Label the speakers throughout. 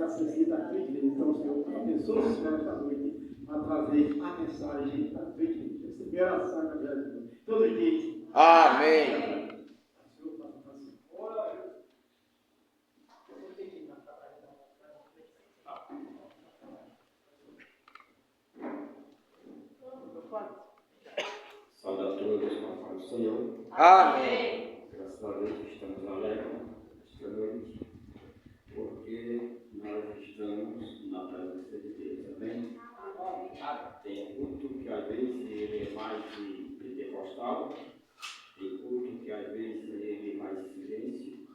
Speaker 1: acessível à tua igreja. Então, Senhor, abençoa o Senhor esta noite a trazer a mensagem da tua igreja. Receber a oração na vida de Deus. Todo dia.
Speaker 2: Amém.
Speaker 3: Saúde a todos com a paz do Senhor.
Speaker 2: Amém.
Speaker 3: Graças a Deus que estamos alegres esta noite, porque nós estamos na presença de Deus. Amém? Tem culto que às vezes ele é mais pentecostal, tem culto que às vezes ele é mais silêncio,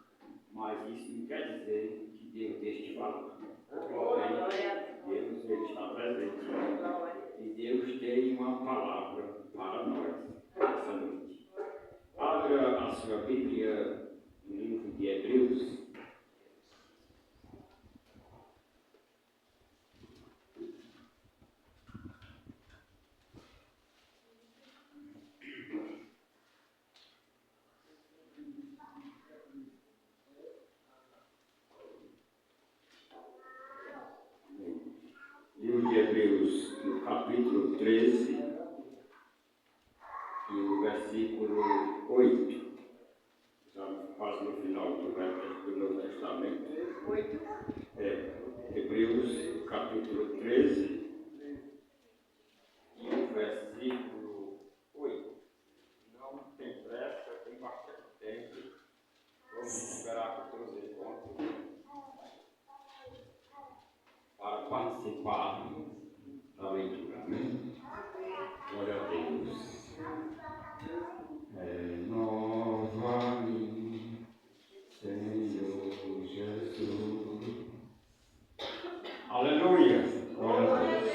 Speaker 3: mas isso não quer dizer que Deus deixe de falar. Deus ele está presente. E Deus tem uma palavra para nós essa noite. Abra a sua Bíblia no livro de Hebreus. Livro de Hebreus, no capítulo 13, e o versículo 8. Já quase no final do Novo Testamento. 8? Hebreus, capítulo 13, e o versículo 8. Não tem pressa, tem bastante tempo. Vamos esperar que todos encontrem para participar da leitura. Amém? Glória a Deus. Renova-me, Senhor Jesus. Aleluia. Glória a Deus.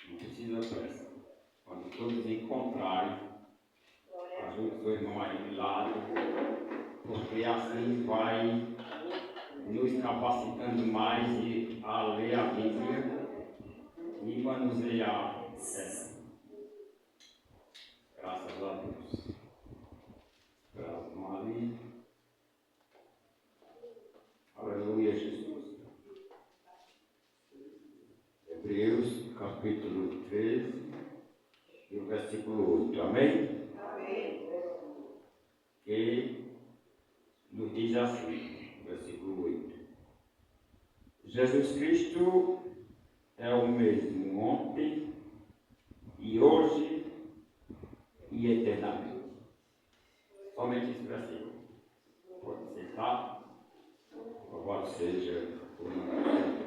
Speaker 3: Não precisa pressa. Quando todos encontrarem, ajude seu irmão aí de lado, porque assim vai nos capacitando mais a ler a Bíblia e manusear ela. Graças a Deus. Graças a Maria. Aleluia, Jesus. Hebreus, capítulo 13, e o versículo 8. Amém? Amém. Que nos diz assim, versículo 8. Jesus Cristo é o mesmo ontem e hoje e eternamente. Somente esse versículo. Pode sentar. Louvado seja o nome do Senhor.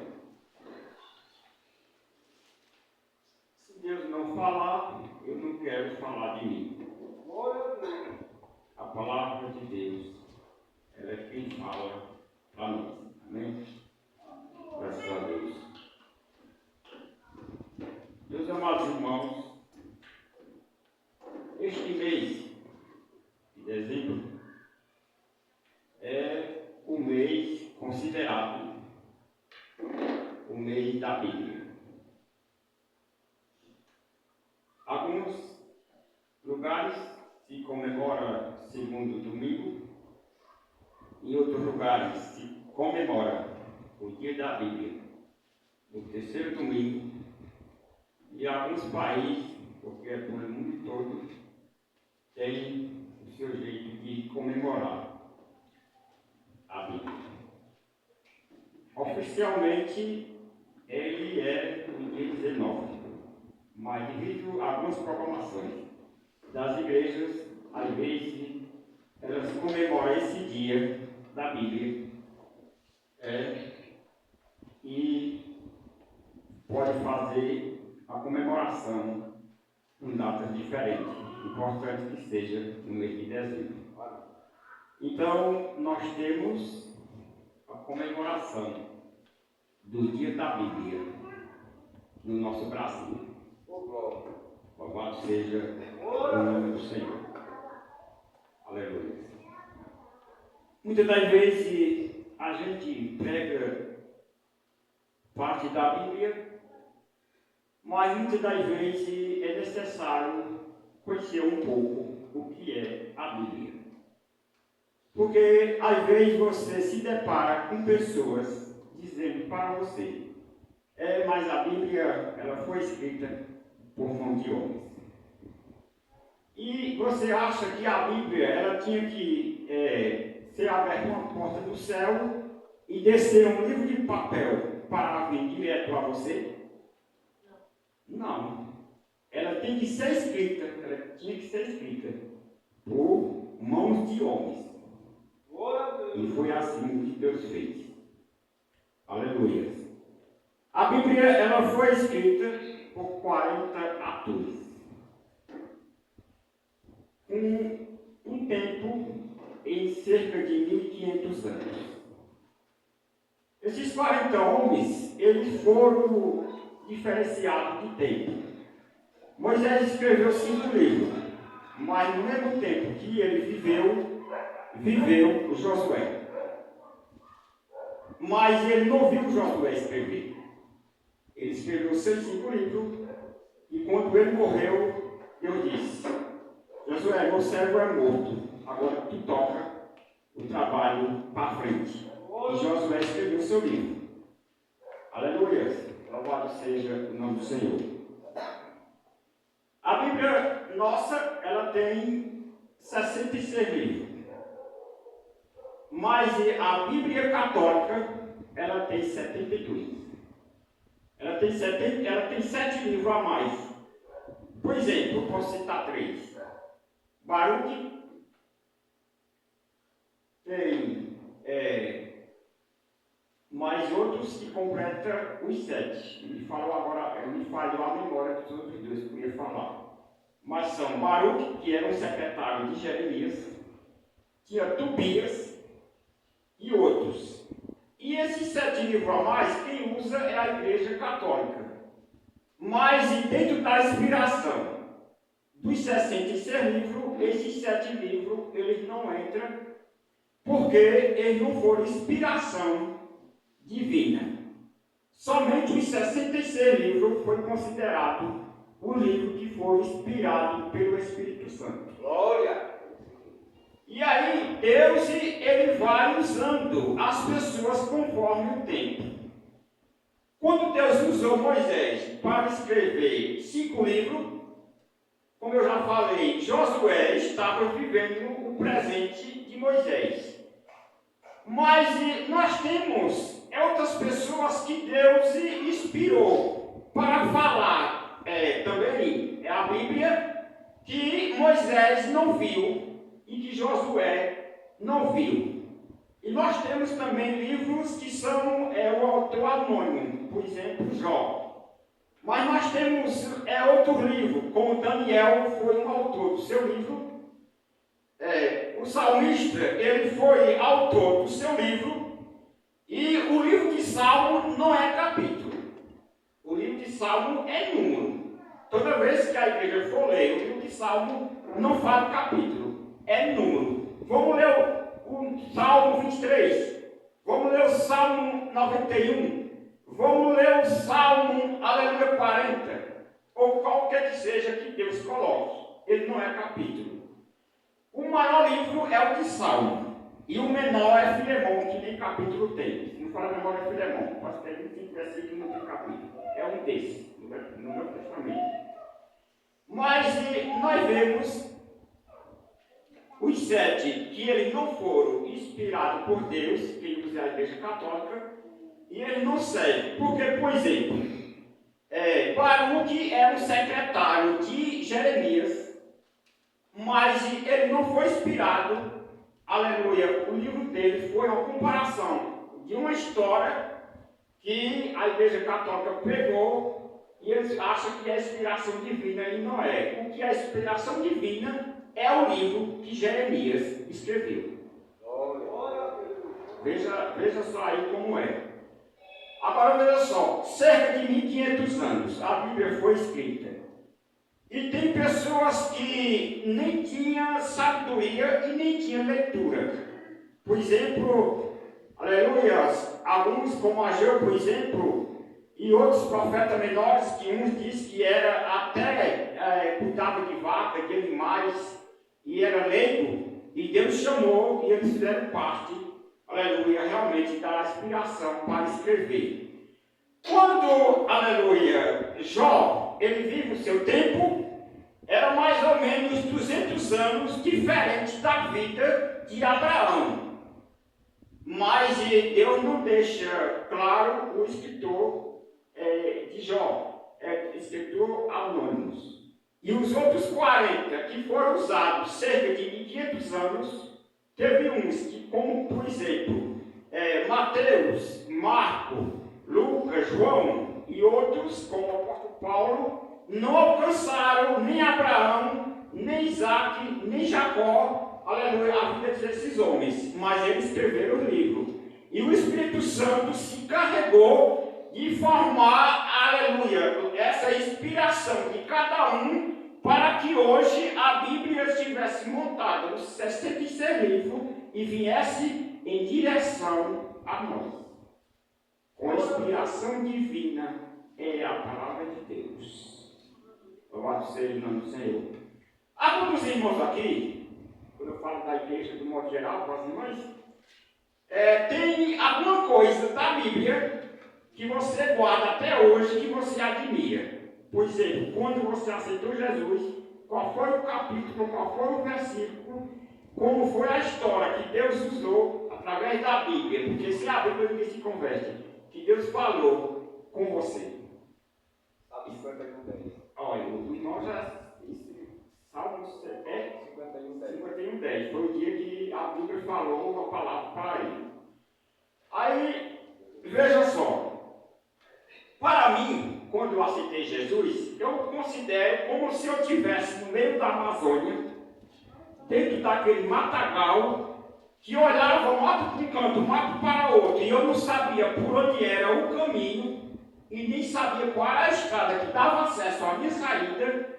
Speaker 3: Se Deus não falar, eu não quero falar de mim. A palavra de Deus, ela é quem fala para nós. Amém? Graças a Deus. Meus amados irmãos, este mês de dezembro é o mês considerado o mês da Bíblia. Alguns lugares se comemora segundo domingo, em outros lugares se comemora o dia da Bíblia, no terceiro domingo, e alguns países, porque é no mundo todo, tem o seu jeito de comemorar a Bíblia. Oficialmente, ele é no dia 19, mas devido a algumas proclamações das igrejas, às vezes elas comemoram esse dia da Bíblia e pode fazer a comemoração em datas diferentes, importante que seja no mês de dezembro. Então, nós temos a comemoração do dia da Bíblia no nosso Brasil. Louvado seja o nome do Senhor. Aleluia. Muitas das vezes a gente pega parte da Bíblia, mas muitas das vezes é necessário conhecer um pouco o que é a Bíblia.
Speaker 4: Porque às vezes você se depara com pessoas dizendo para você, mas a Bíblia ela foi escrita por mão de homens. E você acha que a Bíblia ela tinha que ser aberta uma porta do céu e descer um livro de papel para vir direto a você? Não. Ela tem que ser escrita, ela tinha que ser escrita por mãos de homens. E foi assim que Deus fez. Aleluia. A Bíblia ela foi escrita por 40 atores. Com um tempo em cerca de 1500 anos. Esses 40 homens, eles foram diferenciados de tempo. Moisés escreveu 5 livros, mas no mesmo tempo que ele viveu Josué. Mas ele não viu Josué escrever. Ele escreveu seus 5 livros, e quando ele morreu, Deus disse: Josué, meu servo é morto, agora tu toca o trabalho para frente. E Josué escreveu seu livro. Aleluia, louvado seja o nome do Senhor. A Bíblia nossa, ela tem 66 livros. Mas a Bíblia católica, ela tem 72. Ela tem 7 livros a mais. Por exemplo, eu posso citar 3. Baruque tem mais outros que completam os 7. Me falhou a memória dos outros 2 que eu ia falar. Mas são Baruque, que era um secretário de Jeremias, tinha Tobias e outros. E esses 7 livros a mais, quem usa é a Igreja Católica. Mas dentro da inspiração dos 66 livros, esses 7 livros, eles não entram, porque eles não foram inspiração divina. Somente os 66 livros foi considerado o livro que foi inspirado pelo Espírito Santo.
Speaker 2: Glória!
Speaker 4: E aí, Deus ele vai usando as pessoas conforme o tempo. Quando Deus usou Moisés para escrever 5 livros, como eu já falei, Josué estava vivendo o presente de Moisés. Mas nós temos outras pessoas que Deus inspirou para falar também. É a Bíblia que Moisés não viu e que Josué não viu. E nós temos também livros que são o autor anônimo, por exemplo, Jó. Mas nós temos outro livro, como Daniel foi um autor do seu livro. O salmista, ele foi autor do seu livro. E o livro de Salmo não é capítulo. O livro de Salmo é número. Toda vez que a igreja for ler o livro de Salmo, não fala capítulo, é número. Vamos ler o Salmo 23. Vamos ler o Salmo 91. Vamos ler o Salmo, aleluia, 40. Ou qualquer que seja que Deus coloque. Ele não é capítulo. O maior livro é o de Salmo. E o menor é Filemão, que nem capítulo tem. Se não for menor é Filemão. Pode ter 25 versículos e não tem capítulo. É um desses, no Novo Testamento. Mas nós vemos os 7 que eles não foram inspirados por Deus, que usa a Igreja Católica, e eles não servem. Porque, por exemplo, Baruque era um secretário de Jeremias, mas ele não foi inspirado. Aleluia, o livro dele foi uma comparação de uma história que a Igreja Católica pegou e eles acham que é inspiração divina e não é. O que é inspiração divina é o livro que Jeremias escreveu. Veja só aí como é. Agora veja só, cerca de 1500 anos a Bíblia foi escrita. E tem pessoas que nem tinham sabedoria e nem tinham leitura. Por exemplo, aleluia, alguns como Ageu, por exemplo, e outros profetas menores, que uns diz que era até cuidava de vaca, de animais, e era leigo, e Deus chamou e eles fizeram parte, aleluia, realmente da inspiração para escrever. Quando, aleluia, Jó, ele vive o seu tempo, era mais ou menos 200 anos diferente da vida de Abraão. Mas Deus não deixa claro o escritor de Jó, escritor anônimos. E os outros 40 que foram usados cerca de 1.500 anos, teve uns que, como por exemplo, Mateus, Marco, Lucas, João e outros, como o apóstolo Paulo, não alcançaram nem Abraão, nem Isaac, nem Jacó, aleluia, a vida desses homens, mas eles escreveram o livro. E o Espírito Santo se encarregou de formar, aleluia, essa inspiração de cada um, para que hoje a Bíblia estivesse montada nos 66 livros e viesse em direção a nós. Com a inspiração divina é a palavra de Deus. Louvado seja o nome do Senhor. Alguns irmãos aqui, quando eu falo da igreja do modo geral, para as irmãs, tem alguma coisa da Bíblia que você guarda até hoje que você admira. Por exemplo, quando você aceitou Jesus, qual foi o capítulo, qual foi o versículo, como foi a história que Deus usou através da Bíblia. Porque se a Bíblia ninguém se converte, que Deus falou com você.
Speaker 2: Salmo 51:10.
Speaker 4: Olha, o irmão já disse, Salmo 51:10. Foi o dia que a Bíblia falou a palavra para ele. Aí, veja só. Para mim, quando eu aceitei Jesus, eu considero como se eu estivesse no meio da Amazônia, dentro daquele matagal, que olhava mato para um canto, mato para outro, e eu não sabia por onde era o caminho, e nem sabia qual era a estrada que dava acesso à minha saída,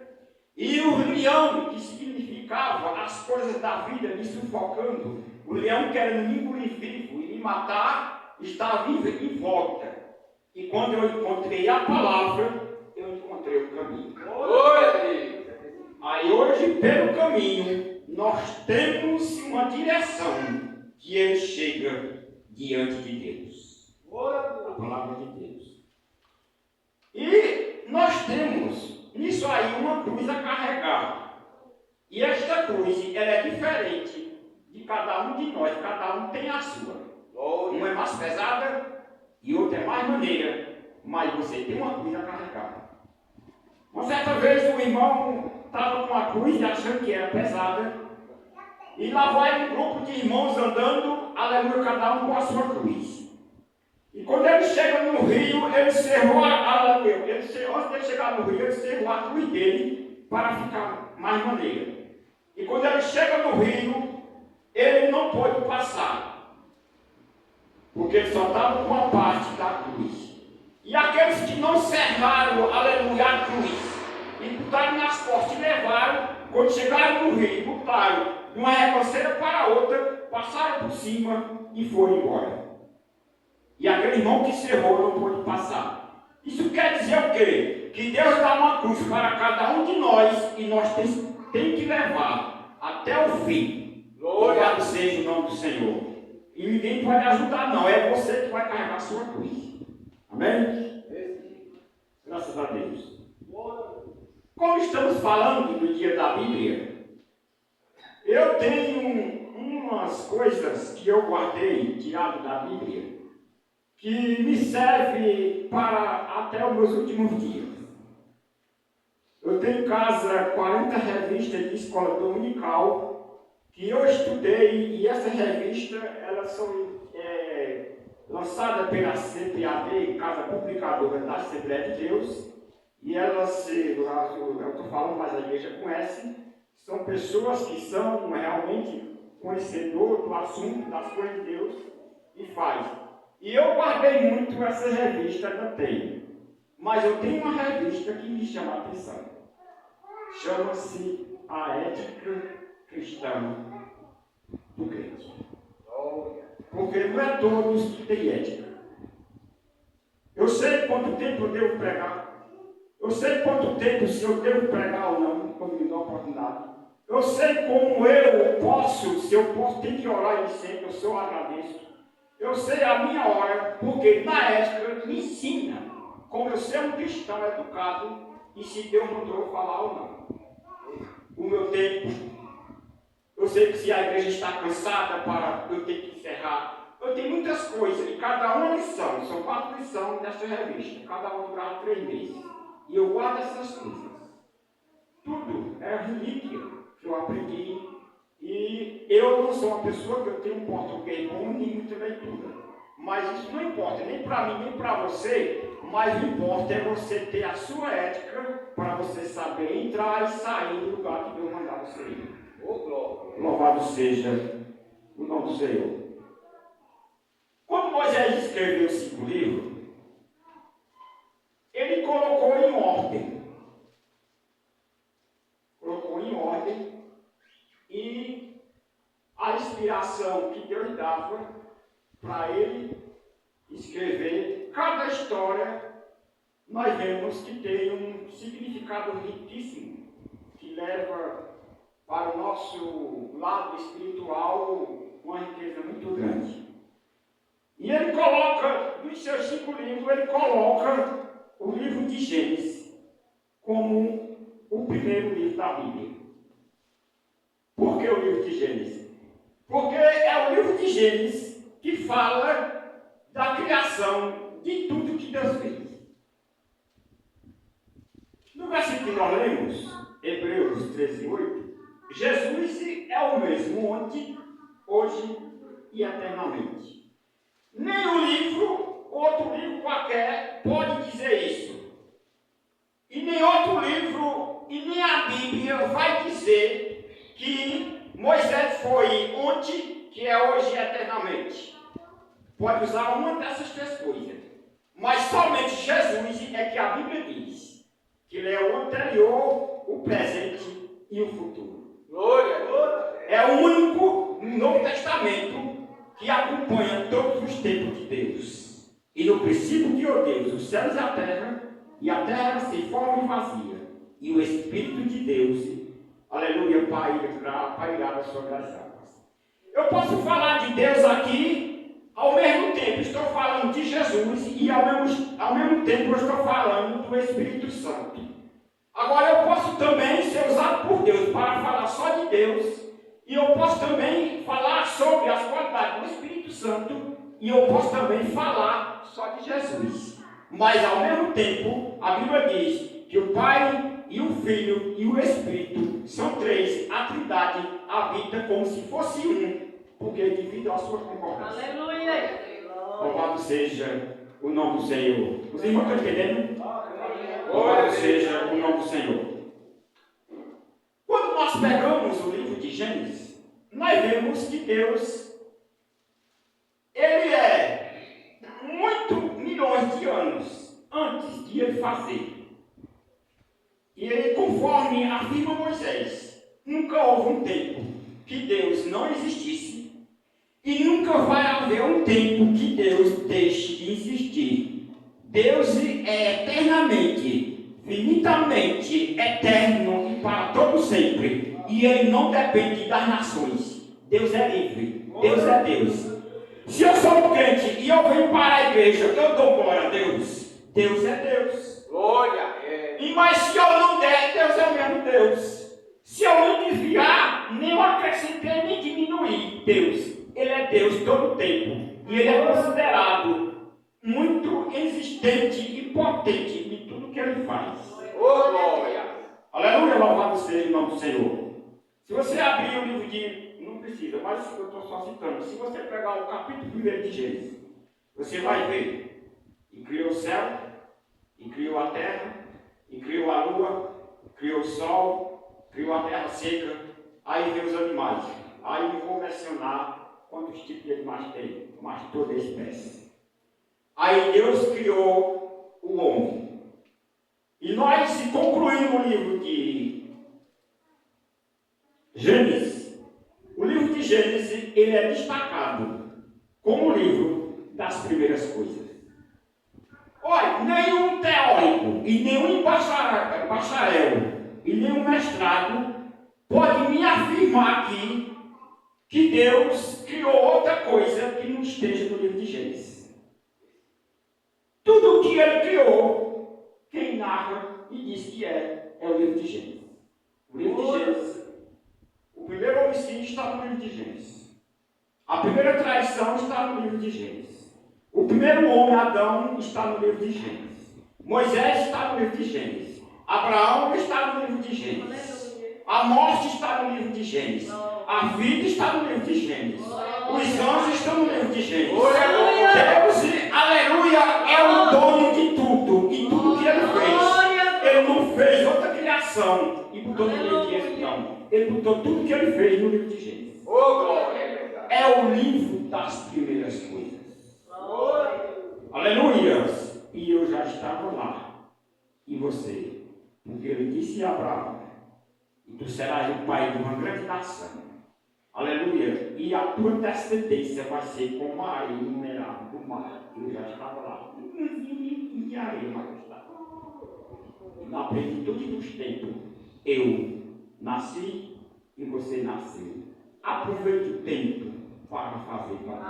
Speaker 4: e o leão, que significava as coisas da vida me sufocando, o leão querendo me engolir vivo e me matar, estava vivo em volta. E quando eu encontrei a palavra, eu encontrei o caminho. Aí hoje, pelo caminho, nós temos uma direção que ele chega diante de Deus. A palavra de Deus. E nós temos nisso aí uma cruz a carregar. E esta cruz, ela é diferente de cada um de nós. Cada um tem a sua. Uma é mais pesada e outra é mais maneira. Mas você tem uma cruz a carregar. Uma certa vez o irmão estava com a cruz achando que era pesada. E lá vai um grupo de irmãos andando, aleluia, cada um com a sua cruz. E quando ele chega no rio, ele cerrou antes de chegar no rio, ele cerrou a cruz dele para ficar mais maneira. E quando ele chega no rio, ele não pôde passar, porque ele só estava com a parte da cruz. E aqueles que não cerraram, aleluia, a cruz, e botaram nas costas e levaram, quando chegaram no rio, botaram de uma recanceira para outra, passaram por cima e foram embora. E aquele irmão que cerrou não pôde passar. Isso quer dizer o quê? Que Deus dá uma cruz para cada um de nós e nós temos que levar até o fim. Louvado seja o nome do Senhor. E ninguém pode ajudar, não. É você que vai carregar a sua cruz. Amém? Graças a Deus. Como estamos falando do dia da Bíblia, eu tenho umas coisas que eu guardei, tirado da Bíblia, que me serve para até os meus últimos dias. Eu tenho em casa 40 revistas de escola dominical que eu estudei, e essas revistas elas são lançadas pela CPAD, Casa Publicadora da Assembleia de Deus, e elas, eu estou falando, mas a igreja conhece, são pessoas que são realmente conhecedores do assunto, das coisas de Deus, e faz. E eu guardei muito essa revista que eu tenho. Mas eu tenho uma revista que me chama a atenção. Chama-se A Ética Cristã do Crente. Porque não é todos que têm ética. Eu sei quanto tempo eu devo pregar. Eu sei quanto tempo, se eu devo pregar ou não, quando me dá a oportunidade. Eu sei como eu posso, se eu posso, tem que orar ele sempre, eu agradeço. Eu sei a minha hora, porque na ética me ensina como eu ser um cristão educado e se Deus mandou eu falar ou não. O meu tempo, eu sei que se a igreja está cansada para eu ter que encerrar, eu tenho muitas coisas, e cada uma lição, são 4 lições desta revista, cada uma dura 3 meses. E eu guardo essas coisas. Tudo é relíquia que eu aprendi. E eu não sou uma pessoa que eu tenho um português bom nem muita leitura. Mas isso não importa, nem para mim, nem para você. Mas o que importa é você ter a sua ética para você saber entrar e sair do lugar que Deus mandar você ir. Louvado seja o nome do Senhor. Quando Moisés escreveu 5 livros, ele colocou em ordem. E a inspiração que Deus dava para ele escrever cada história, nós vemos que tem um significado riquíssimo, que leva para o nosso lado espiritual uma riqueza muito grande. E ele coloca, nos seus 5 livros, ele coloca o livro de Gênesis como o primeiro livro da Bíblia. Por que o livro de Gênesis? Porque é o livro de Gênesis que fala da criação de tudo que Deus fez. No versículo que nós lemos, Hebreus 13:8, Jesus é o mesmo ontem, hoje e eternamente. Nem livro, outro livro qualquer, pode dizer isso. E nem outro livro, e nem a Bíblia vai dizer que Moisés foi ontem, que é hoje e eternamente. Pode usar uma dessas 3 coisas. Mas somente Jesus é que a Bíblia diz que ele é o anterior, o presente e o futuro.
Speaker 2: Glória, glória.
Speaker 4: É o único no Novo Testamento que acompanha todos os tempos de Deus. E no princípio criou Deus os céus e a terra sem forma e vazia. E o Espírito de Deus, aleluia, pairava sobre as águas. Eu posso falar de Deus aqui, ao mesmo tempo estou falando de Jesus e ao mesmo tempo eu estou falando do Espírito Santo. Agora eu posso também ser usado por Deus para falar só de Deus, e eu posso também falar sobre as qualidades do Espírito Santo, e eu posso também falar só de Jesus. Mas ao mesmo tempo, a Bíblia diz que o Pai e o Filho e o Espírito são 3, a Trindade habita como se fosse um, porque devido às suas concordâncias.
Speaker 5: Aleluia!
Speaker 4: Louvado seja o nome do Senhor. Os irmãos estão entendendo? Louvado seja o nome do Senhor. Quando nós pegamos o livro de Gênesis, nós vemos que Deus, ele é milhões de anos antes de ele fazer. E ele, conforme afirma Moisés, nunca houve um tempo que Deus não existisse e nunca vai haver um tempo que Deus deixe de existir. Deus é eternamente, finitamente eterno e para todo sempre. E ele não depende das nações. Deus é livre. Deus é Deus. Se eu sou um crente e eu venho para a igreja, eu dou glória a Deus. Deus é Deus.
Speaker 2: Glória.
Speaker 4: Mas se eu não der, Deus é o mesmo Deus. Se eu não desviar, nem eu acrescentar nem diminuir, Deus, ele é Deus todo o tempo. E ele é considerado muito existente e potente em tudo que ele faz.
Speaker 2: Oh, glória.
Speaker 4: Aleluia, louvado seja o nome do Senhor. Se você abrir o livro de... Não precisa, mas eu estou só citando. Se você pegar o capítulo 1 de Gênesis, você vai ver. E criou o céu, e criou a terra, e criou a lua, criou o sol, criou a terra seca, aí vem os animais. Aí eu vou mencionar quantos tipos de animais tem, mas toda a espécie. Aí Deus criou o homem. E nós, se concluímos o livro de Gênesis, o livro de Gênesis, ele é destacado como o livro das primeiras coisas. Olha, nenhum teórico e nenhum bacharel e nenhum mestrado pode me afirmar aqui que Deus criou outra coisa que não esteja no livro de Gênesis? Tudo o que ele criou, quem narra e diz que é o livro de Gênesis. O livro de Gênesis. O primeiro homicídio está no livro de Gênesis. A primeira traição está no livro de Gênesis. O primeiro homem, Adão, está no livro de Gênesis. Moisés está no livro de Gênesis. Abraão está no livro de Gênesis. A morte está no livro de Gênesis. A vida está no livro de Gênesis. Os anjos estão no livro de Gênesis. Deus, aleluia, é o dono de tudo. E tudo que ele fez. Ele não fez outra criação e botou no livro de Gênesis, não. Ele botou tudo que ele fez no livro de Gênesis. É o livro das primeiras coisas. Aleluia! E eu já estava lá. E você? Porque ele disse a Abraão: e tu serás o pai de uma grande nação. Aleluia! E a tua descendência vai ser como a areia inumerável do mar. Eu já estava lá. E a areia, majestade. Na plenitude dos tempos, eu nasci e você nasceu. Aproveite o tempo para fazer para Deus.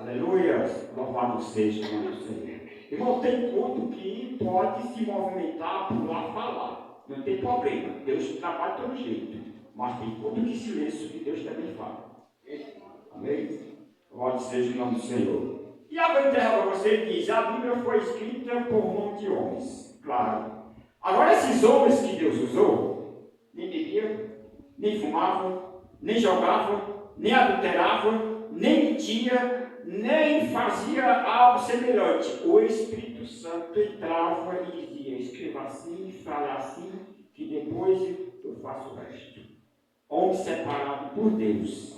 Speaker 4: Aleluia! Louvado seja o nome do Senhor. Irmão, tem culto que pode se movimentar, pular, falar. Não tem problema. Deus trabalha de todo jeito. Mas tem culto que silêncio que Deus também fala. Amém? Louvado seja o nome do Senhor. E a terra para você diz: a Bíblia foi escrita por mão de homens. Claro. Agora, esses homens que Deus usou, nem bebiam, nem fumavam, nem jogavam, nem adulteravam, nem mentia, nem fazia algo semelhante. O Espírito Santo entrava e dizia: escreva assim, fale assim, que depois eu faço o resto. Homem separado por Deus.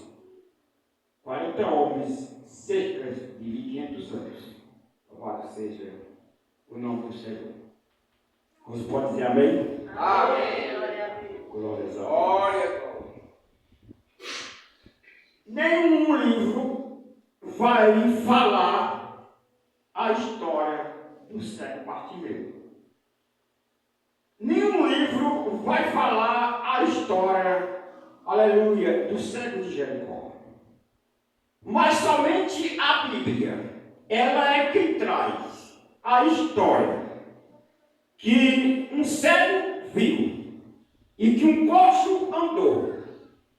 Speaker 4: 40 homens, cerca de 1.500 anos. Louvado seja o nome do Senhor. Você pode dizer amém?
Speaker 2: Amém.
Speaker 4: Glórias a Deus.
Speaker 2: Glória.
Speaker 4: Nenhum livro vai falar a história do cego Bartimeu. Nenhum livro vai falar a história, aleluia, do cego de Jericó. Mas somente a Bíblia, ela é quem traz a história que um cego viu, e que um coxo andou,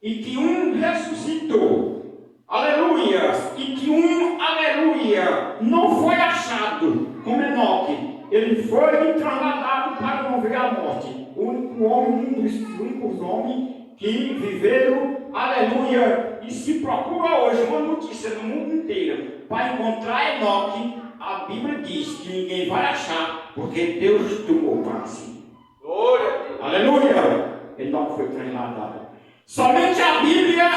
Speaker 4: e que um ressuscitou, aleluia, e que um, aleluia, não foi achado como Enoque. Ele foi trasladado para não ver a morte. O único homem, um dos únicos homens que viveram, aleluia, e se procura hoje uma notícia no mundo inteiro para encontrar Enoque. A Bíblia diz que ninguém vai achar, porque Deus tomou para si.
Speaker 2: Glória a Deus.
Speaker 4: Aleluia! Enoque foi trasladado. Somente a Bíblia,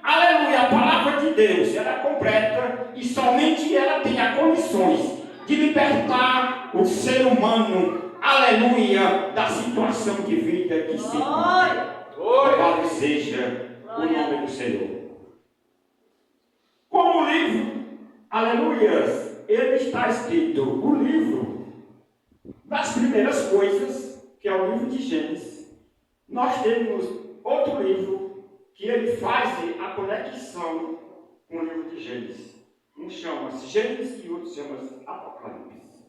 Speaker 4: aleluia, a palavra de Deus, ela é completa e somente ela tem as condições de libertar o ser humano, aleluia, da situação de vida que se encontra. Louvado seja o nome do Senhor. Como o livro, aleluia, ele está escrito, o livro das primeiras coisas, que é o livro de Gênesis. Nós temos outro livro que ele faz a conexão com o livro de Gênesis. Um chama-se Gênesis e outro chama-se Apocalipse.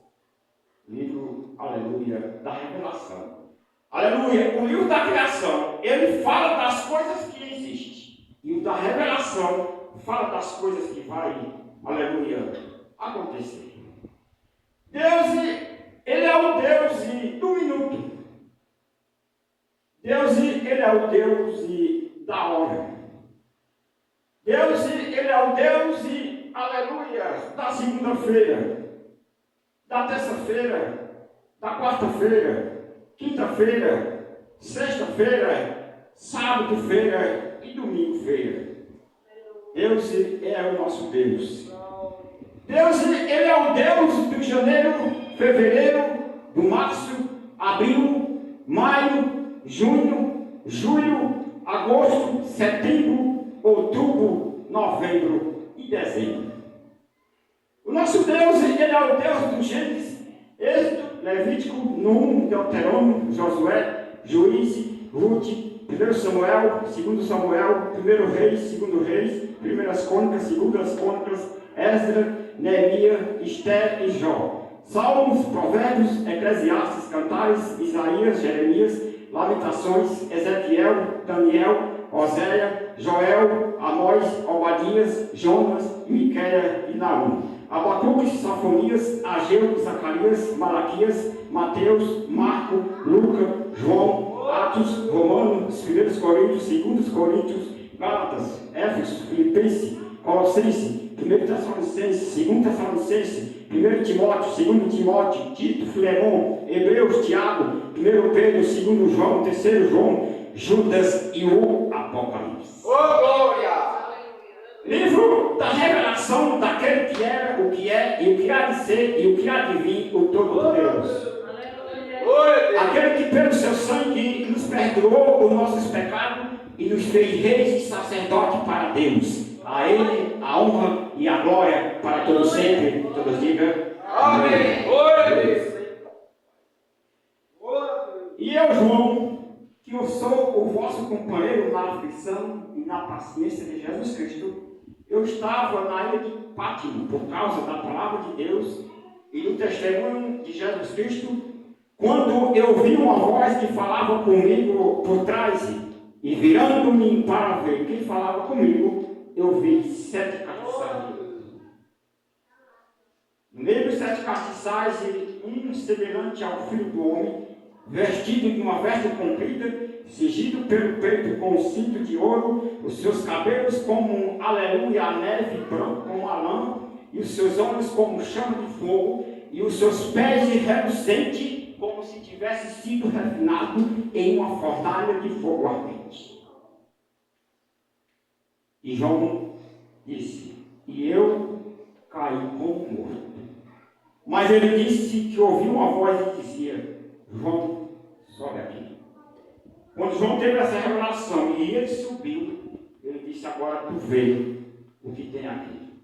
Speaker 4: Livro, aleluia, da revelação. Aleluia, o livro da criação, ele fala das coisas que existem. E o da revelação fala das coisas que vai, aleluia, acontecer. Deus, ele é o Deus do minuto. Deus, ele é o Deus da hora. Deus, ele é o Deus, aleluia, da segunda-feira, da terça-feira, da quarta-feira, quinta-feira, sexta-feira, sábado-feira e domingo-feira. Deus é o nosso Deus. Deus, ele é o Deus do janeiro, fevereiro, do março, abril, maio, junho, julho, agosto, setembro, outubro, novembro e dezembro. O nosso Deus, ele é o Deus do Gênesis, Êxodo, Levítico, Número, Deuteronômio, Josué, Juízes, Ruth, 1 Samuel, 2 Samuel, 1 Reis, 2 Reis, 1 Crônicas, 2 Crônicas, Esdras, Neemias, Esther e Jó. Salmos, Provérbios, Eclesiastes, Cantares, Isaías, Jeremias, Lamentações, Ezequiel, Daniel, Oséia, Joel, Amós, Obadias, Jonas, Miquéia e Naum. Abacuque, Sofonias, Ageu, Zacarias, Malaquias, Mateus, Marco, Lucas, João, Atos, Romanos, 1 Coríntios, 2 Coríntios, Gálatas, Éfeso, Filipenses, Colossenses, 1 Tessalonicenses, 2 Tessalonicenses, 1 Timóteo, 2 Timóteo, Tito, Filemão, Hebreus, Tiago, 1 Pedro, 2 João, 3 João, Judas e o Apocalipse.
Speaker 2: Oh, glória!
Speaker 4: Livro da revelação daquele que era, o que é e o que há de ser e o que há de vir, o Todo-Poderoso. Aquele que pelo seu sangue nos perdoou os nossos pecados e nos fez reis e sacerdotes para Deus. A Ele a honra e a glória para todos sempre. Todos digam
Speaker 2: Amém.
Speaker 4: E eu, João, que eu sou o vosso companheiro na aflição e na paciência de Jesus Cristo, eu estava na ilha de Pátimo por causa da palavra de Deus e do testemunho de Jesus Cristo, quando eu vi uma voz que falava comigo por trás, e virando-me para ver quem falava comigo, eu vi 7 castiçais. No meio dos 7 castiçais, um semelhante ao Filho do Homem, vestido de uma veste comprida, cingido pelo peito com um cinto de ouro, os seus cabelos como aleluia, a neve branco como a lã, e os seus olhos como chama de fogo, e os seus pés relucentes, como se tivesse sido refinado em uma fornalha de fogo ardente. E João disse, e eu caí como morto. Mas ele disse que ouviu uma voz e dizia, João, sobe aqui. Quando João teve essa revelação e ele subiu, ele disse, agora tu vê o que tem aqui.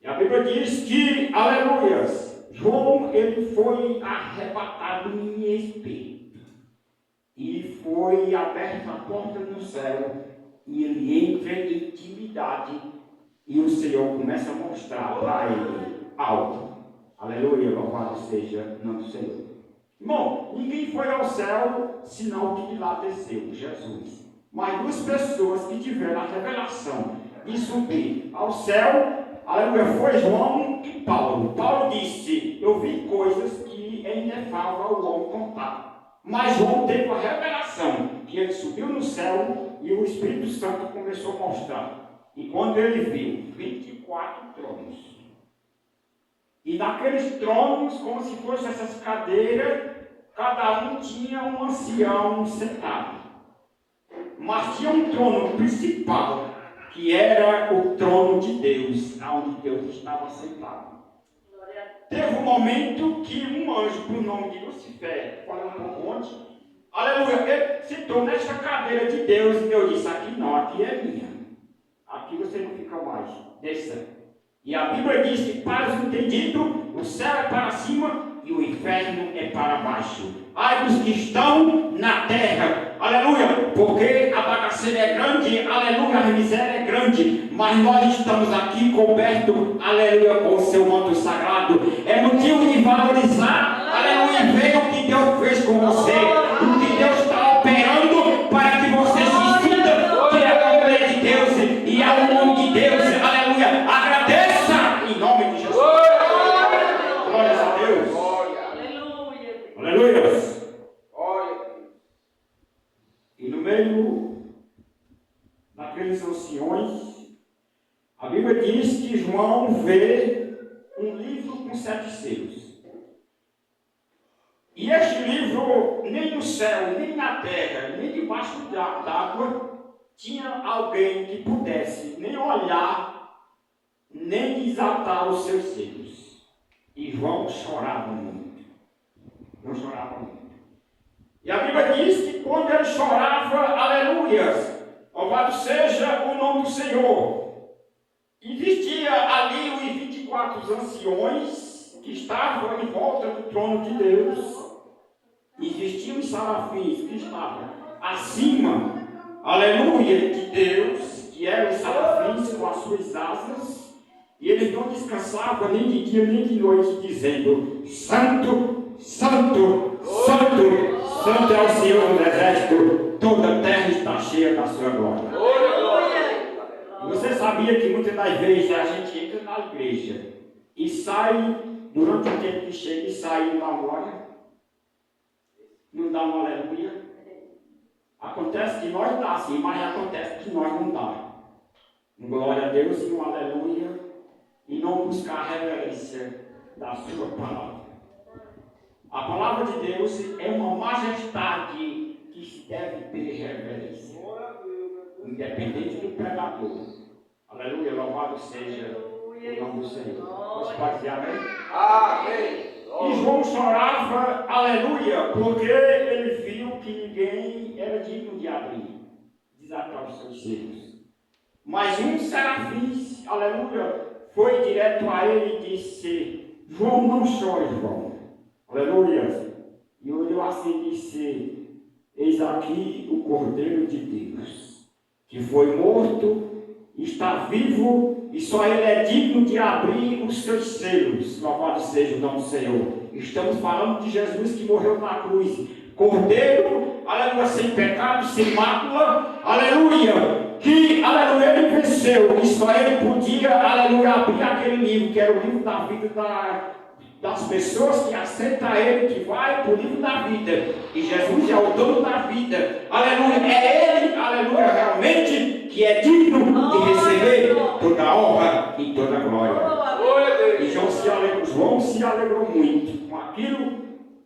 Speaker 4: E a Bíblia diz que, aleluias, João, ele foi arrebatado em espírito. E foi aberta a porta no céu. E ele entra em intimidade. E o Senhor começa a mostrar para ele algo. Aleluia, louvado seja o nome do Senhor. Irmão, ninguém foi ao céu senão o que de lá desceu, Jesus. Mas 2 pessoas que tiveram a revelação de subir ao céu, aleluia, foi João e Paulo. Paulo disse, eu vi coisas que é inefável o homem contar. Mas João teve a revelação que ele subiu no céu e o Espírito Santo começou a mostrar. E quando ele viu 24 tronos, e naqueles tronos, como se fossem essas cadeiras, cada um tinha um ancião sentado. Mas tinha um trono principal, que era o trono de Deus, onde Deus estava sentado. Teve um momento que um anjo, por nome de Lucifer, falou um pouco antes, aleluia, ele sentou nesta cadeira de Deus e Deus disse, aqui não, aqui é minha. Aqui você não fica mais, desça. E a Bíblia diz que para os entendidos, o céu é para cima e o inferno é para baixo. Ai dos que estão na terra, aleluia, porque a bagaceira é grande, aleluia, a miséria é grande, mas nós estamos aqui cobertos, aleluia, com o seu manto sagrado. É motivo de valorizar, aleluia, ver o que Deus fez com você, o que Deus está operando para que você se sinta que é a glória de Deus e é o nome de Deus, aleluia. Agradeça em nome de Jesus. Glórias a Deus. Aleluia. E no meio daqueles anciões, a Bíblia diz que João vê um livro com 7 selos. E este livro, nem no céu, nem na terra, nem debaixo d'água, tinha alguém que pudesse nem olhar, nem desatar os seus selos. E João chorava muito. Não chorava muito. E a Bíblia diz que quando ele chorava, aleluias, louvado seja o nome do Senhor. Existia ali os 24 anciões que estavam em volta do trono de Deus. Existiam os serafins que estavam acima, aleluia, de Deus, que eram os serafins com as suas asas, e eles não descansavam nem de dia nem de noite, dizendo: Santo, Santo, Santo, Santo é o Senhor do exército, toda a terra está cheia da sua glória. Você sabia que muitas das vezes a gente entra na igreja e sai, durante o tempo que chega e sai e não dá glória? Não dá uma aleluia? Acontece que nós dá sim, mas acontece que nós não dá. Glória a Deus e um aleluia, e não buscar a reverência da sua palavra. A palavra de Deus é uma majestade que se deve ter reverência, independente do pregador. Aleluia, louvado seja o nome do Senhor. Você pode dizer amém?
Speaker 2: Amém.
Speaker 4: E João chorava, aleluia, porque ele viu que ninguém era digno de abrir, desatar os seus selos. Mas um serafim, aleluia, foi direto a ele e disse: João, não chore, João. Aleluia. E olhou assim e disse: Eis aqui o Cordeiro de Deus, que foi morto, está vivo, e só ele é digno de abrir os seus selos. Louvado seja o nome do Senhor. Estamos falando de Jesus que morreu na cruz. Cordeiro, aleluia, sem pecado, sem mácula, aleluia, que, aleluia, ele venceu, e só ele podia, aleluia, abrir aquele livro, que era o livro da vida das pessoas que aceitam ele, que vai para o livro da vida, e Jesus é o dono da vida, aleluia, é ele, aleluia, realmente, que é digno de receber toda a honra e toda a glória. E João se alegrou muito com aquilo,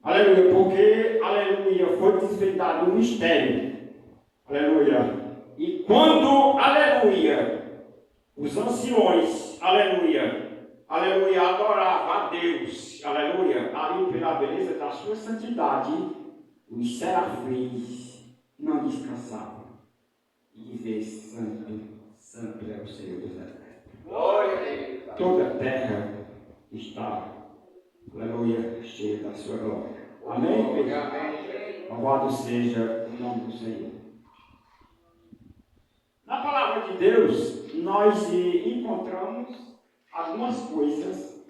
Speaker 4: aleluia, porque, aleluia, foi desvendado um mistério, aleluia. E quando, aleluia, os anciões, aleluia, adoravam a Deus, aleluia, ali pela beleza da sua santidade, os serafins não descansavam e dizer: Santo, Santo é o Senhor dos exércitos. Toda a terra está, aleluia, cheia da sua glória. Amém? Louvado seja o nome do Senhor. Na palavra de Deus, nós encontramos algumas coisas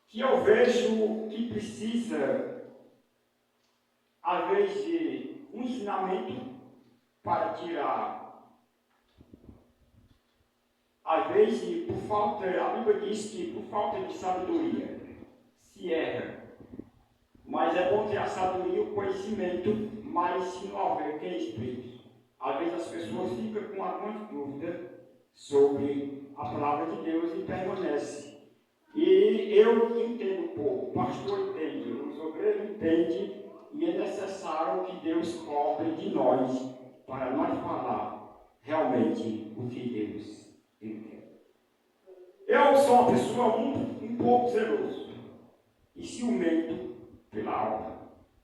Speaker 4: que eu vejo que precisa, às vezes, de um ensinamento para tirar. Às vezes, por falta, a Bíblia diz que por falta de sabedoria se erra. Mas é bom ter a sabedoria e o conhecimento, mas se não houver quem explique. Às vezes as pessoas ficam com algumas dúvidas sobre a palavra de Deus e permanecem. E eu entendo pouco, o pastor entende, os obreiros entendem, e é necessário que Deus cobre de nós para nós falar realmente o que Deus quer. Eu sou uma pessoa um pouco zeloso e ciumento pela obra,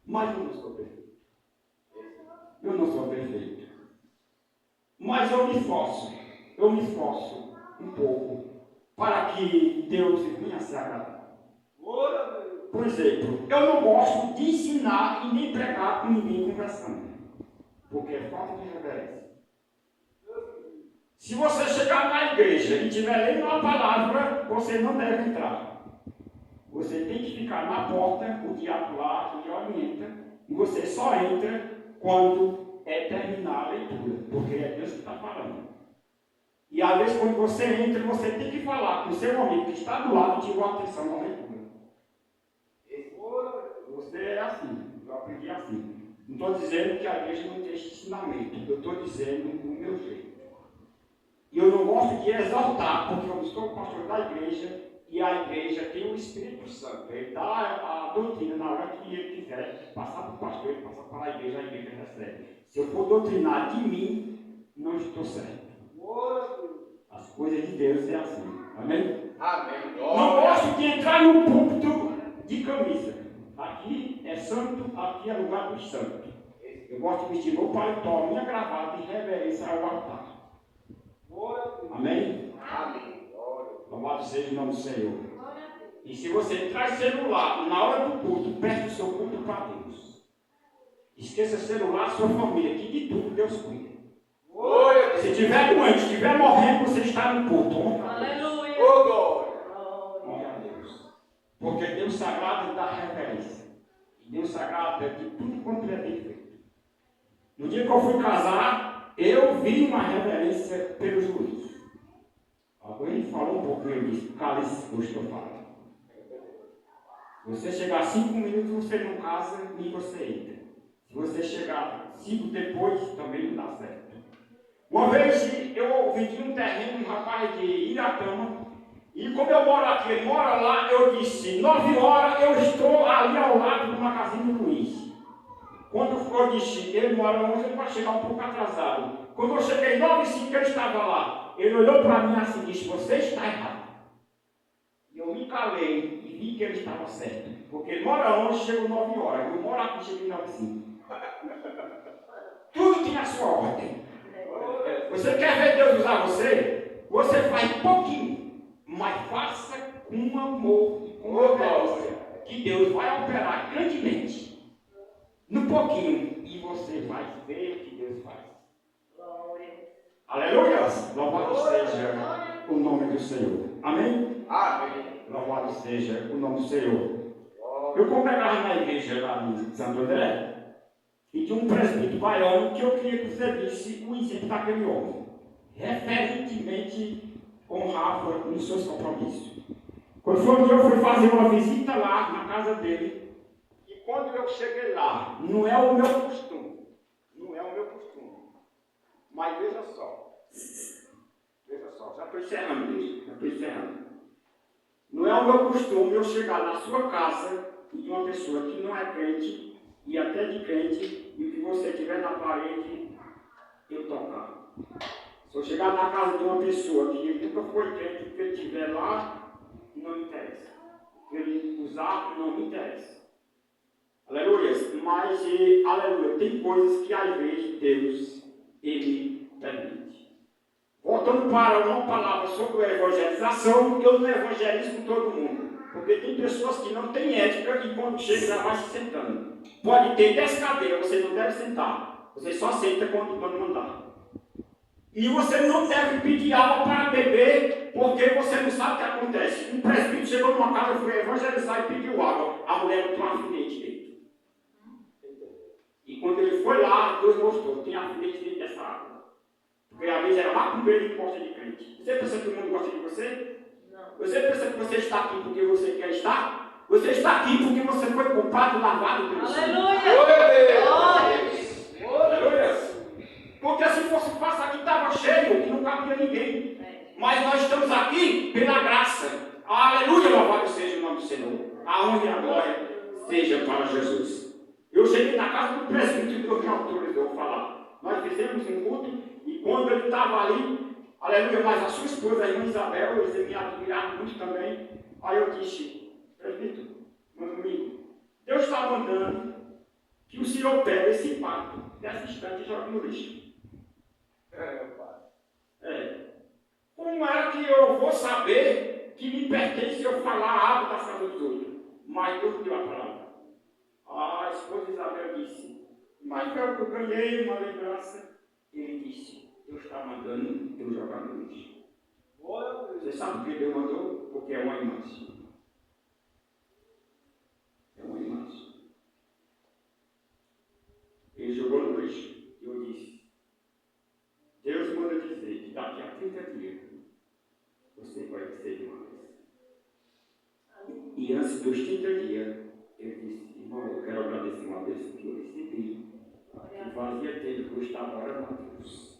Speaker 4: mas eu não sou perfeito. Eu não sou perfeito. Mas eu me esforço um pouco para que Deus venha se agradar. Por exemplo, eu não gosto de ensinar e nem pregar com ninguém conversando, porque é falta de reverência. Se você chegar na igreja e estiver lendo uma palavra, você não deve entrar. Você tem que ficar na porta, o diabo lá te orienta, e você só entra quando terminar a leitura, porque é Deus que está falando. E às vezes quando você entra, você tem que falar com o seu amigo que está do lado e tirou a atenção na leitura. Você é assim, eu aprendi assim. Não estou dizendo que a igreja não tem esse ensinamento, eu estou dizendo do meu jeito. E eu não gosto de exaltar, porque eu sou pastor da igreja e a igreja tem o Espírito Santo. Ele dá a doutrina na hora que ele quiser passar para o pastor, ele passa para a igreja recebe. Se eu for doutrinar de mim, não estou certo. As coisas de Deus é assim. Amém?
Speaker 2: Amém.
Speaker 4: Não gosto de entrar no púlpito de camisa. Aqui é santo, aqui é lugar dos santos. Eu gosto de vestir meu paletó, minha gravata e reverência ao altar. Amém?
Speaker 2: Amém.
Speaker 4: Louvado seja o nome do Senhor. E se você traz celular na hora do culto, preste o seu culto para Deus. Esqueça celular, sua família, que de tudo Deus cuida.
Speaker 2: Glória a Deus.
Speaker 4: Se estiver doente, se estiver morrendo, você está no culto. Honra a Deus.
Speaker 2: Aleluia. Oh, glória.
Speaker 4: Honra a Deus. Porque Deus sagrado dá reverência. E Deus sagrado é de tudo quanto é bem feito. No dia que eu fui casar, eu vi uma reverência pelo juiz. Alguém falou um pouquinho, eu disse, cale-se, eu estou falando. Você chegar 5 minutos, você não casa, nem você entra. Se você chegar 5 depois, também não dá certo. Uma vez eu vendi um terreno, um rapaz de Iratama, e como eu moro aqui, ele mora lá, eu disse, 9 horas eu estou ali ao lado de uma casinha do Luiz. Quando eu disse, ele mora longe, ele vai chegar um pouco atrasado. Quando eu cheguei 9h05, ele estava lá. Ele olhou para mim assim e disse, você está errado. E eu me calei e vi que ele estava certo. Porque ele mora longe, chegou 9 horas. Eu moro aqui, cheguei 9h05. Tudo tinha a sua ordem. Você quer ver Deus usar você? Você faz pouquinho, mas faça com amor e com reverência, que Deus vai operar grandemente. No pouquinho, e você vai ver o que Deus faz. Aleluia! Louvado seja o nome do Senhor. Amém?
Speaker 2: Amém.
Speaker 4: Louvado seja o nome do Senhor. Eu congregava na igreja lá em Santo André, e tinha um presbítero baiano que eu queria que você visse o exemplo daquele homem. Referentemente honrava nos seus compromissos. Quando foi um dia, eu fui fazer uma visita lá na casa dele. E quando eu cheguei lá, não é o meu costume. Não é o meu costume. Mas veja só. Veja só, já estou encerrando isso. Já estou encerrando. Não é o meu costume eu chegar na sua casa e de uma pessoa que não é crente, e até de crente, e o que você tiver na parede, eu tocar. Se eu chegar na casa de uma pessoa que nunca foi crente, o que ele tiver lá, não me interessa. O que ele usar, não me interessa. Aleluia. Mas, aleluia, tem coisas que às vezes Deus, Ele permite. Voltando para uma palavra sobre a evangelização, eu não evangelizo com todo mundo. Porque tem pessoas que não têm ética e quando chega já vai se sentando. Pode ter 10 cadeiras, você não deve sentar. Você só senta quando o dono mandar. E você não deve pedir água para beber, porque você não sabe o que acontece. Um presbítero chegou numa casa, foi evangelizar e pediu água. A mulher botou um alfinete dentro. E quando ele foi lá, Deus mostrou, tem alfinete dentro dessa água. Porque às vezes era macumbeiro que gosta de crente. Você pensa que o mundo gosta de você? Você pensa que você está aqui porque você quer estar? Você está aqui porque você foi comprado e lavado pelo Senhor.
Speaker 2: Aleluia!
Speaker 4: Aleluia! Porque se fosse fácil aqui estava cheio e não cabia ninguém. Mas nós estamos aqui pela graça. Aleluia! Louvado seja o nome do Senhor. A honra e a glória seja para Jesus. Eu cheguei na casa do presbítero que Deus me autorizou a falar. Nós fizemos um culto e quando ele estava ali, aleluia, mas a sua esposa, a irmã Isabel, eles me admiraram muito também. Aí eu disse, presbítero, meu amigo, Deus está mandando que o senhor pegue esse pato dessa estante e jogue no lixo. Como é que eu vou saber que me pertence eu falar a água da casa dos outros? Mas Deus deu a palavra. A esposa Isabel disse, mas foi o que eu ganhei uma lembrança. Ele disse, Deus está mandando eu jogar no lixo. Você sabe o que Deus mandou? Porque é uma imagem. É uma imagem. Ele jogou no lixo. E eu disse, Deus manda dizer que daqui a 30 dias você vai ser demais. E antes dos 30 dias, eu disse, irmão, eu quero agradecer uma vez que eu recebi. Que fazia tempo que eu estava orando a Deus.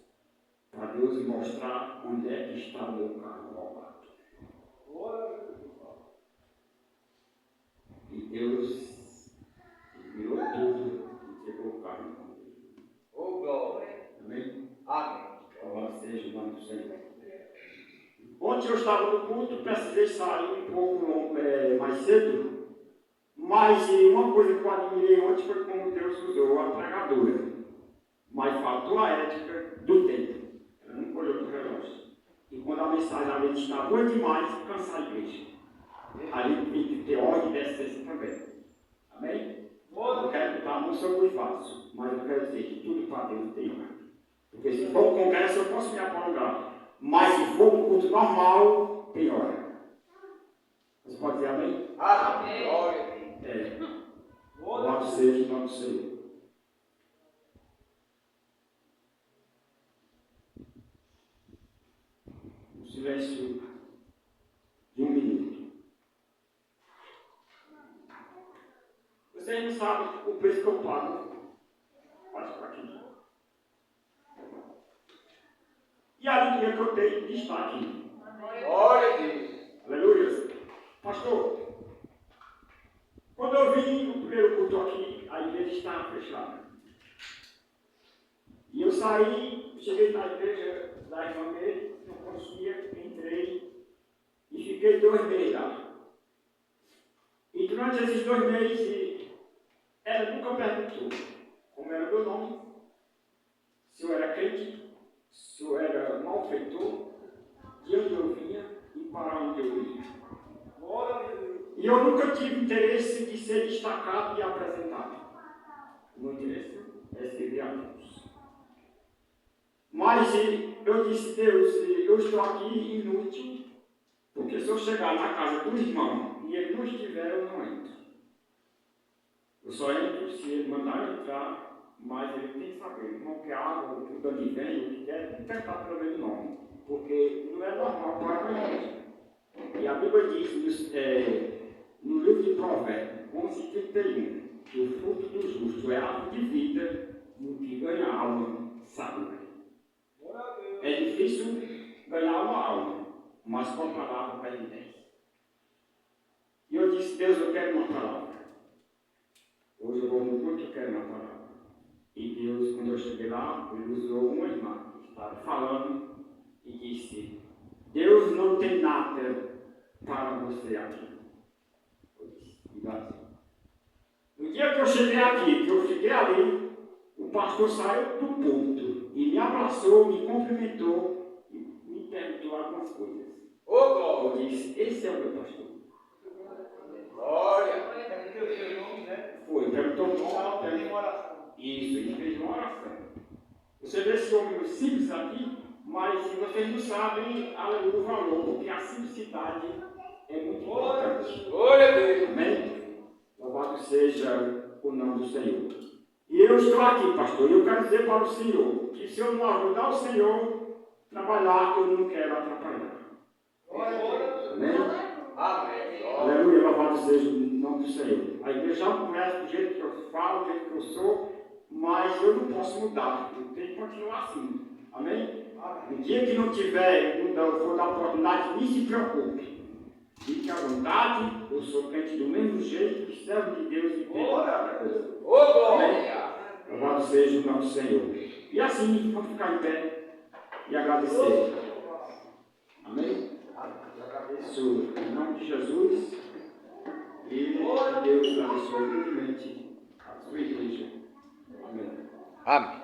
Speaker 4: Para Deus mostrar onde é que está o meu carro roubado. E Deus virou tudo e chegou o carro.
Speaker 2: Oh, glória.
Speaker 4: Amém?
Speaker 2: Amém.
Speaker 4: Louvado seja o nome do Senhor. Ontem eu estava no culto, precisei sair um pouco mais cedo, mas uma coisa que eu admirei ontem foi como Deus usou a pregadora. Mas faltou a ética do tempo. Ela não olhou para o relógio. E quando a mensagem às vezes está boa demais, cansa a igreja. Ali tem que ter ordem e decência também. Amém? Eu quero botar a mão sobre os vasos, mas eu quero dizer que tudo para Deus tem hora. Porque se for um congresso, eu posso me apagar. Mas se for um culto normal, tem hora. Você pode dizer amém?
Speaker 2: Amém. Glória a Deus.
Speaker 4: Louvado seja o nome do Senhor. Um silêncio de 1 minuto. Vocês não sabem o preço que eu pago. Pode ficar aqui. E a alegria que eu tenho de estar aqui.
Speaker 2: Glória a Deus.
Speaker 4: Aleluia. Pastor, quando eu vim no primeiro culto aqui, a igreja estava fechada. E eu saí, cheguei na igreja da irmã dele, não conhecia, entrei e fiquei 2 meses lá. E durante esses 2 meses, ela nunca perguntou como era o meu nome, se eu era crente, se eu era malfeitor, de onde eu vinha e para onde eu ia. E eu nunca tive interesse de ser destacado e apresentado. O meu interesse é servir a Deus. Mas eu disse, Deus, eu estou aqui inútil, porque se eu chegar na casa do irmão e ele não estiver, eu não entro. Eu só entro se ele mandar entrar, mas ele tem que saber, irmão, que água, que o onde vem, o que quer, tentar pelo menos nome, porque não é normal para a gente. E a Bíblia diz no livro de Provérbios 11:31, que o fruto do justo é árvore de vida e o que ganha a alma saúde. É difícil ganhar uma alma, mas com a palavra penitência. E eu disse, Deus, eu quero uma palavra. Hoje eu vou no culto, eu quero uma palavra. E Deus, quando eu cheguei lá, ele usou uma irmã que estava falando e disse, Deus não tem nada para você aqui. Eu disse, obrigado. No dia que eu cheguei aqui, que eu fiquei ali, o pastor saiu do púlpito e me abraçou, me cumprimentou e me perguntou algumas coisas. Eu disse, esse é o meu pastor.
Speaker 2: Glória.
Speaker 4: Foi, perguntou o nome, isso, ele fez uma oração. Você vê esse homem simples aqui, mas vocês não sabem o valor, porque a simplicidade é muito importante.
Speaker 2: Glória a Deus.
Speaker 4: Amém? Louvado seja o nome do Senhor. E eu estou aqui, pastor, e eu quero dizer para o Senhor que se eu não ajudar o Senhor a trabalhar, eu não quero atrapalhar. Amém?
Speaker 2: Amém.
Speaker 4: Aleluia, louvado seja o nome do Senhor. A igreja já me conhece do jeito que eu falo, do jeito que eu sou, mas eu não posso mudar, eu tenho que continuar assim. Amém? No dia que não tiver, eu for dar oportunidade, nem se preocupe. Fique à vontade, eu sou crente do mesmo jeito, servo de Deus e tem outra coisa.
Speaker 2: Glória.
Speaker 4: Louvado seja o nome do Senhor. E assim, vamos ficar em pé e agradecer. Amém? Eu agradeço em nome de Jesus e que Deus abençoe grandemente a sua igreja. Amém.
Speaker 2: Amém.